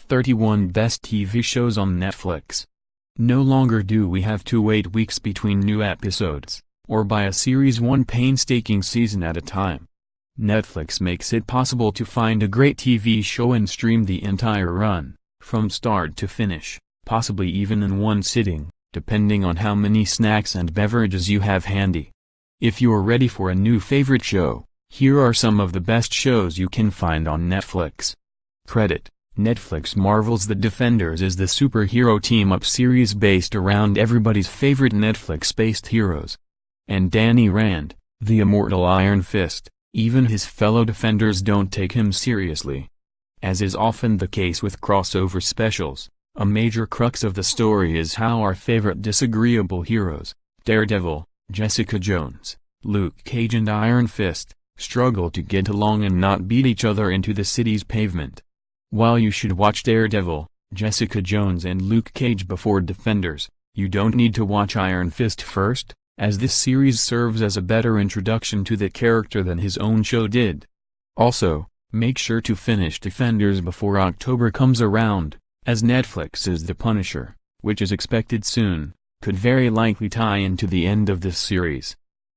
31 Best TV Shows on Netflix. No longer do we have to wait weeks between new episodes, or buy a series one painstaking season at a time. Netflix makes it possible to find a great TV show and stream the entire run, from start to finish, possibly even in one sitting, depending on how many snacks and beverages you have handy. If you're ready for a new favorite show, here are some of the best shows you can find on Netflix. Credit: Netflix. Marvel's The Defenders is the superhero team-up series based around everybody's favorite Netflix-based heroes. And Danny Rand, the Immortal Iron Fist, even his fellow Defenders don't take him seriously. As is often the case with crossover specials, a major crux of the story is how our favorite disagreeable heroes, Daredevil, Jessica Jones, Luke Cage and Iron Fist, struggle to get along and not beat each other into the city's pavement. While you should watch Daredevil, Jessica Jones and Luke Cage before Defenders, you don't need to watch Iron Fist first, as this series serves as a better introduction to the character than his own show did. Also, make sure to finish Defenders before October comes around, as Netflix's The Punisher, which is expected soon, could very likely tie into the end of this series.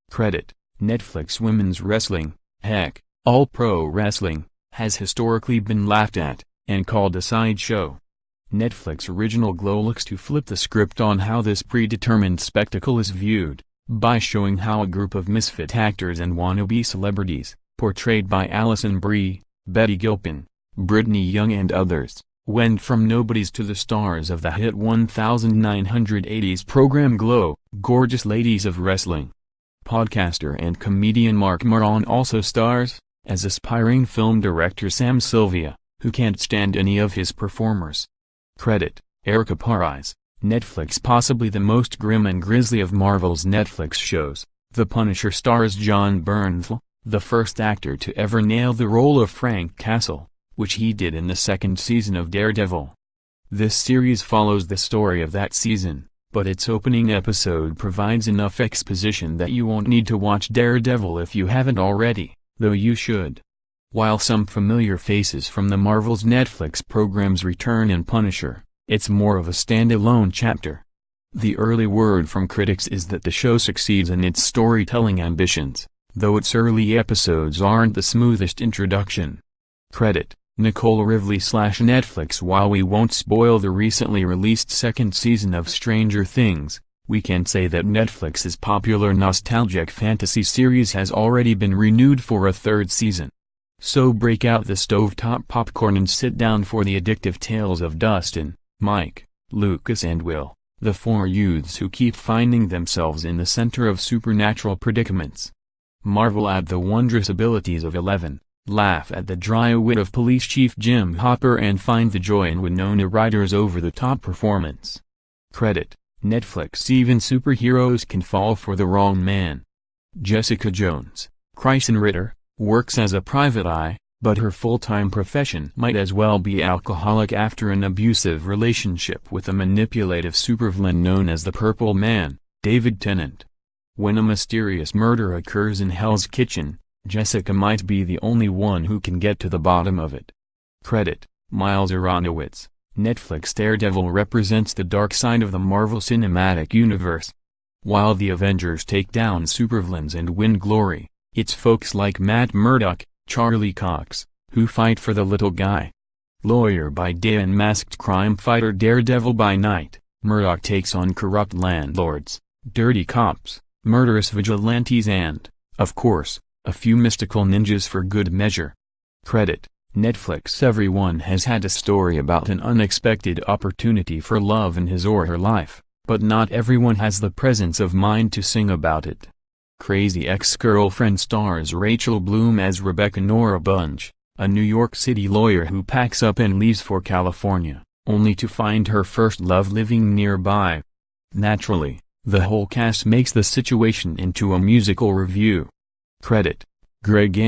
Credit: Netflix. Women's wrestling, heck, all pro wrestling, has historically been laughed at, and called a sideshow. Netflix original Glow looks to flip the script on how this predetermined spectacle is viewed, by showing how a group of misfit actors and wannabe celebrities, portrayed by Alison Brie, Betty Gilpin, Brittany Young and others, went from nobodies to the stars of the hit 1980s program Glow, Gorgeous Ladies of Wrestling. Podcaster and comedian Marc Maron also stars, as aspiring film director Sam Sylvia, who can't stand any of his performers. Credit: Erica Parise. Netflix. Possibly the most grim and grisly of Marvel's Netflix shows, The Punisher stars John Bernthal, the first actor to ever nail the role of Frank Castle, which he did in the second season of Daredevil. This series follows the story of that season, but its opening episode provides enough exposition that you won't need to watch Daredevil if you haven't already, though you should. While some familiar faces from the Marvel's Netflix programs return in Punisher, it's more of a standalone chapter. The early word from critics is that the show succeeds in its storytelling ambitions, though its early episodes aren't the smoothest introduction. Credit: Nicole Rivley/Netflix. While we won't spoil the recently released second season of Stranger Things, we can say that Netflix's popular nostalgic fantasy series has already been renewed for a third season. So break out the stovetop popcorn and sit down for the addictive tales of Dustin, Mike, Lucas and Will, the four youths who keep finding themselves in the center of supernatural predicaments. Marvel at the wondrous abilities of Eleven, laugh at the dry wit of Police Chief Jim Hopper and find the joy in Winona Ryder's over-the-top performance. Credit: Netflix. Even superheroes can fall for the wrong man. Jessica Jones, Krysten Ritter, works as a private eye, but her full-time profession might as well be alcoholic after an abusive relationship with a manipulative supervillain known as the Purple Man, David Tennant. When a mysterious murder occurs in Hell's Kitchen, Jessica might be the only one who can get to the bottom of it. Credit: Miles Aronowitz. Netflix. Daredevil represents the dark side of the Marvel Cinematic Universe. While the Avengers take down supervillains and win glory, it's folks like Matt Murdock, Charlie Cox, who fight for the little guy. Lawyer by day and masked crime fighter Daredevil by night, Murdock takes on corrupt landlords, dirty cops, murderous vigilantes and, of course, a few mystical ninjas for good measure. Credit: Netflix. Everyone has had a story about an unexpected opportunity for love in his or her life, but not everyone has the presence of mind to sing about it. Crazy Ex-Girlfriend stars Rachel Bloom as Rebecca Nora Bunge, a New York City lawyer who packs up and leaves for California, only to find her first love living nearby. Naturally, the whole cast makes the situation into a musical review. Credit: Greg A.